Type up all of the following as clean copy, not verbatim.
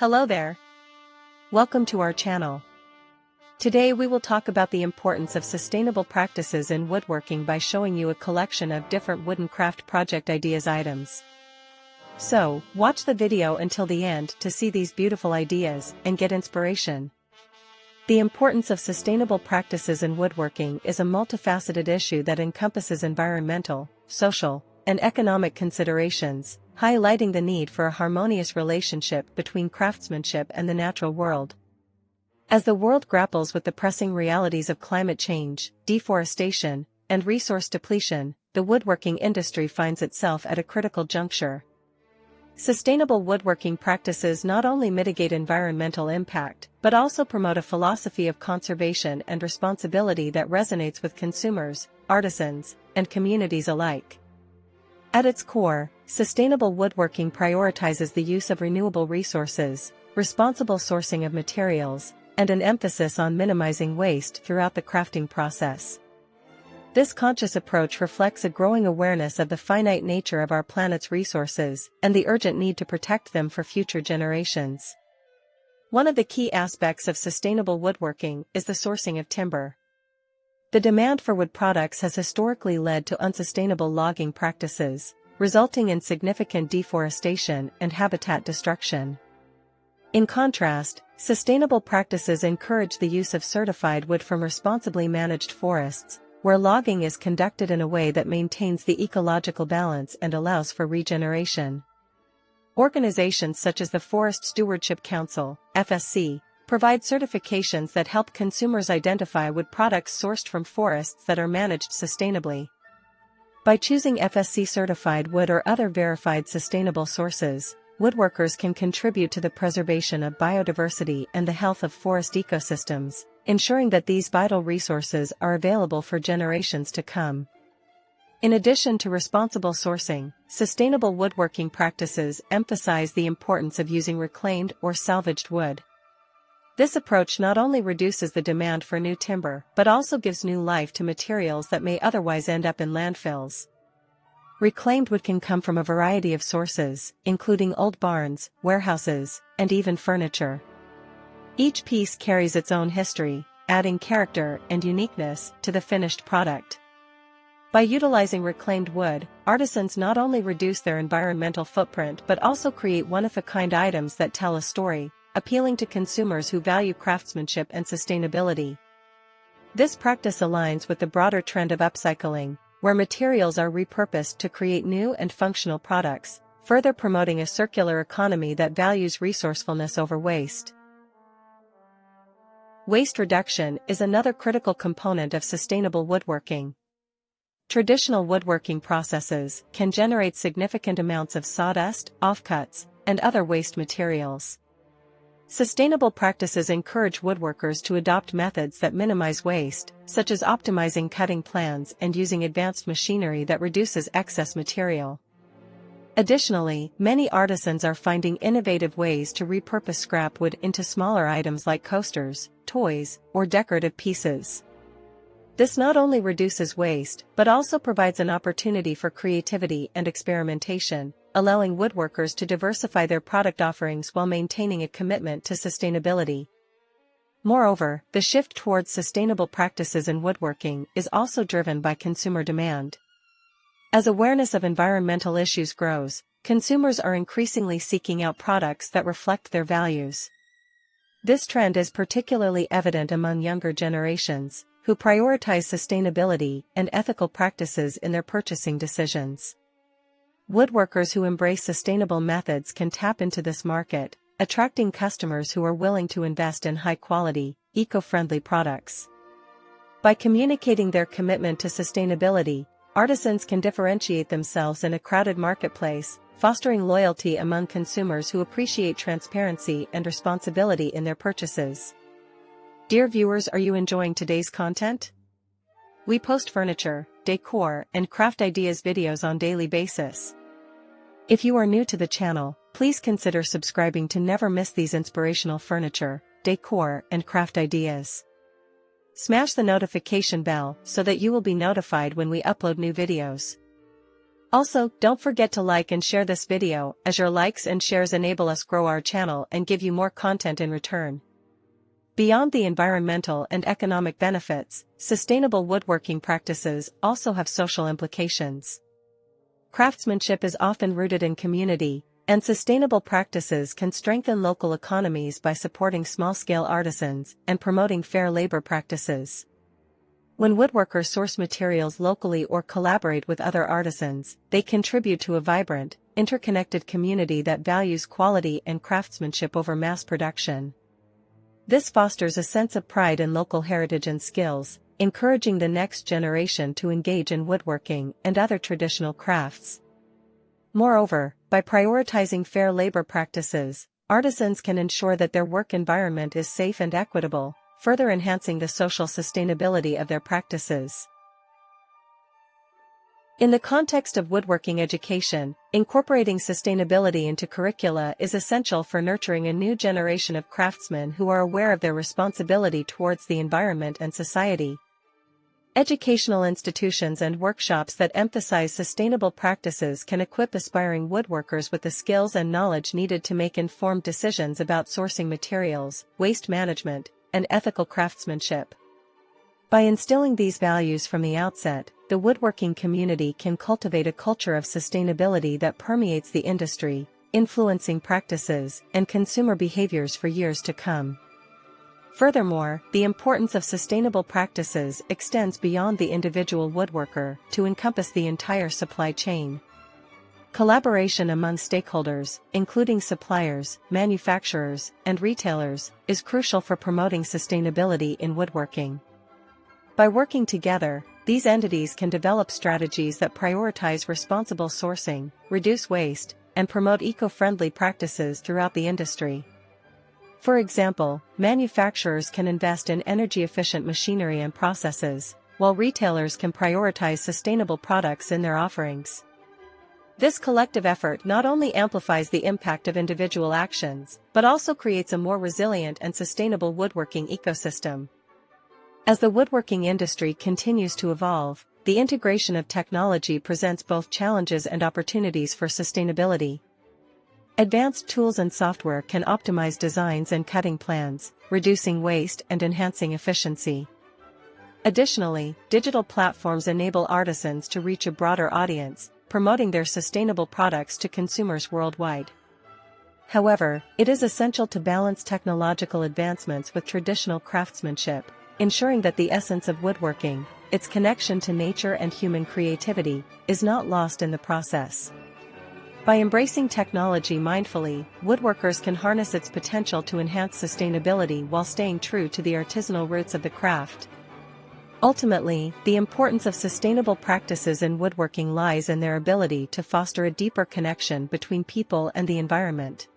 Hello there. Welcome to our channel. Today we will talk about the importance of sustainable practices in woodworking by showing you a collection of different wooden craft project ideas items. So, watch the video until the end to see these beautiful ideas and get inspiration. The importance of sustainable practices in woodworking is a multifaceted issue that encompasses environmental, social, and economic considerations, highlighting the need for a harmonious relationship between craftsmanship and the natural world. As the world grapples with the pressing realities of climate change, deforestation, and resource depletion, the woodworking industry finds itself at a critical juncture. Sustainable woodworking practices not only mitigate environmental impact, but also promote a philosophy of conservation and responsibility that resonates with consumers, artisans, and communities alike. At its core, sustainable woodworking prioritizes the use of renewable resources, responsible sourcing of materials, and an emphasis on minimizing waste throughout the crafting process. This conscious approach reflects a growing awareness of the finite nature of our planet's resources and the urgent need to protect them for future generations. One of the key aspects of sustainable woodworking is the sourcing of timber. The demand for wood products has historically led to unsustainable logging practices, resulting in significant deforestation and habitat destruction. In contrast, sustainable practices encourage the use of certified wood from responsibly managed forests, where logging is conducted in a way that maintains the ecological balance and allows for regeneration. Organizations such as the Forest Stewardship Council, FSC, provide certifications that help consumers identify wood products sourced from forests that are managed sustainably. By choosing FSC-certified wood or other verified sustainable sources, woodworkers can contribute to the preservation of biodiversity and the health of forest ecosystems, ensuring that these vital resources are available for generations to come. In addition to responsible sourcing, sustainable woodworking practices emphasize the importance of using reclaimed or salvaged wood. This approach not only reduces the demand for new timber but also gives new life to materials that may otherwise end up in landfills. Reclaimed wood can come from a variety of sources, including old barns, warehouses, and even furniture. Each piece carries its own history, adding character and uniqueness to the finished product. By utilizing reclaimed wood, artisans not only reduce their environmental footprint but also create one-of-a-kind items that tell a story, appealing to consumers who value craftsmanship and sustainability. This practice aligns with the broader trend of upcycling, where materials are repurposed to create new and functional products, further promoting a circular economy that values resourcefulness over waste. Waste reduction is another critical component of sustainable woodworking. Traditional woodworking processes can generate significant amounts of sawdust, offcuts, and other waste materials. Sustainable practices encourage woodworkers to adopt methods that minimize waste, such as optimizing cutting plans and using advanced machinery that reduces excess material. Additionally, many artisans are finding innovative ways to repurpose scrap wood into smaller items like coasters, toys, or decorative pieces. This not only reduces waste but also provides an opportunity for creativity and experimentation, allowing woodworkers to diversify their product offerings while maintaining a commitment to sustainability. Moreover, the shift towards sustainable practices in woodworking is also driven by consumer demand. As awareness of environmental issues grows, consumers are increasingly seeking out products that reflect their values. This trend is particularly evident among younger generations, who prioritize sustainability and ethical practices in their purchasing decisions. Woodworkers who embrace sustainable methods can tap into this market, attracting customers who are willing to invest in high-quality, eco-friendly products. By communicating their commitment to sustainability, artisans can differentiate themselves in a crowded marketplace, fostering loyalty among consumers who appreciate transparency and responsibility in their purchases. Dear viewers, are you enjoying today's content? We post furniture, decor, and craft ideas videos on a daily basis. If you are new to the channel, please consider subscribing to never miss these inspirational furniture, decor, and craft ideas. Smash the notification bell so that you will be notified when we upload new videos. Also, don't forget to like and share this video, as your likes and shares enable us grow our channel and give you more content in return. Beyond the environmental and economic benefits, sustainable woodworking practices also have social implications. Craftsmanship is often rooted in community, and sustainable practices can strengthen local economies by supporting small-scale artisans and promoting fair labor practices. When woodworkers source materials locally or collaborate with other artisans, they contribute to a vibrant, interconnected community that values quality and craftsmanship over mass production. This fosters a sense of pride in local heritage and skills, encouraging the next generation to engage in woodworking and other traditional crafts. Moreover, by prioritizing fair labor practices, artisans can ensure that their work environment is safe and equitable, further enhancing the social sustainability of their practices. In the context of woodworking education, incorporating sustainability into curricula is essential for nurturing a new generation of craftsmen who are aware of their responsibility towards the environment and society. Educational institutions and workshops that emphasize sustainable practices can equip aspiring woodworkers with the skills and knowledge needed to make informed decisions about sourcing materials, waste management, and ethical craftsmanship. By instilling these values from the outset, the woodworking community can cultivate a culture of sustainability that permeates the industry, influencing practices and consumer behaviors for years to come. Furthermore, the importance of sustainable practices extends beyond the individual woodworker to encompass the entire supply chain. Collaboration among stakeholders, including suppliers, manufacturers, and retailers, is crucial for promoting sustainability in woodworking. By working together, these entities can develop strategies that prioritize responsible sourcing, reduce waste, and promote eco-friendly practices throughout the industry. For example, manufacturers can invest in energy-efficient machinery and processes, while retailers can prioritize sustainable products in their offerings. This collective effort not only amplifies the impact of individual actions, but also creates a more resilient and sustainable woodworking ecosystem. As the woodworking industry continues to evolve, the integration of technology presents both challenges and opportunities for sustainability. Advanced tools and software can optimize designs and cutting plans, reducing waste and enhancing efficiency. Additionally, digital platforms enable artisans to reach a broader audience, promoting their sustainable products to consumers worldwide. However, it is essential to balance technological advancements with traditional craftsmanship, ensuring that the essence of woodworking, its connection to nature and human creativity, is not lost in the process. By embracing technology mindfully, woodworkers can harness its potential to enhance sustainability while staying true to the artisanal roots of the craft. Ultimately, the importance of sustainable practices in woodworking lies in their ability to foster a deeper connection between people and the environment.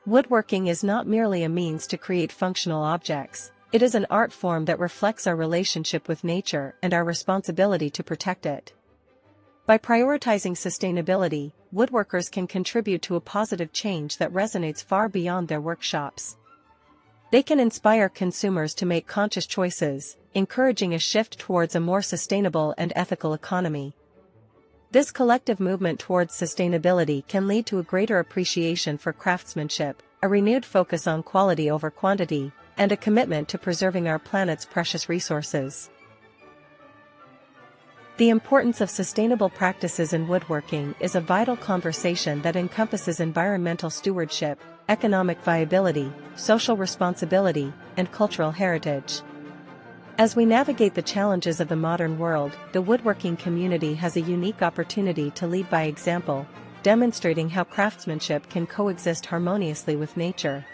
Woodworking is not merely a means to create functional objects, it is an art form that reflects our relationship with nature and our responsibility to protect it. By prioritizing sustainability, woodworkers can contribute to a positive change that resonates far beyond their workshops. They can inspire consumers to make conscious choices, encouraging a shift towards a more sustainable and ethical economy. This collective movement towards sustainability can lead to a greater appreciation for craftsmanship, a renewed focus on quality over quantity, and a commitment to preserving our planet's precious resources. The importance of sustainable practices in woodworking is a vital conversation that encompasses environmental stewardship, economic viability, social responsibility, and cultural heritage. As we navigate the challenges of the modern world, the woodworking community has a unique opportunity to lead by example, demonstrating how craftsmanship can coexist harmoniously with nature.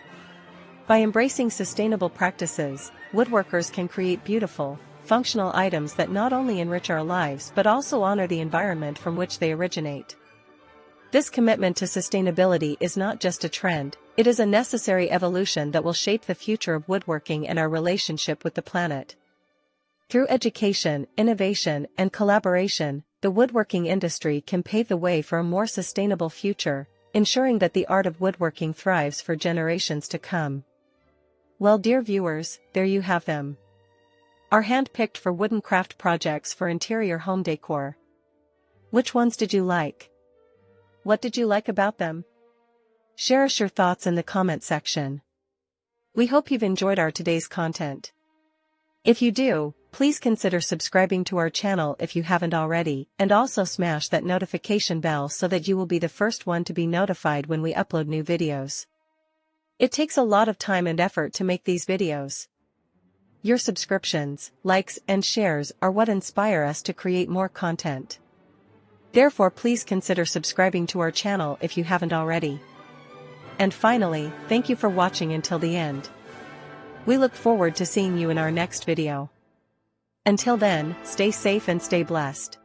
By embracing sustainable practices, woodworkers can create beautiful, functional items that not only enrich our lives but also honor the environment from which they originate. This commitment to sustainability is not just a trend, it is a necessary evolution that will shape the future of woodworking and our relationship with the planet. Through education, innovation, and collaboration, the woodworking industry can pave the way for a more sustainable future, ensuring that the art of woodworking thrives for generations to come. Well, dear viewers, there you have them. Our hand-picked for wooden craft projects for interior home decor. Which ones did you like? What did you like about them? Share us your thoughts in the comment section. We hope you've enjoyed our today's content. If you do, please consider subscribing to our channel if you haven't already, and also smash that notification bell so that you will be the first one to be notified when we upload new videos. It takes a lot of time and effort to make these videos. Your subscriptions, likes, and shares are what inspire us to create more content. Therefore, please consider subscribing to our channel if you haven't already. And finally, thank you for watching until the end. We look forward to seeing you in our next video. Until then, stay safe and stay blessed.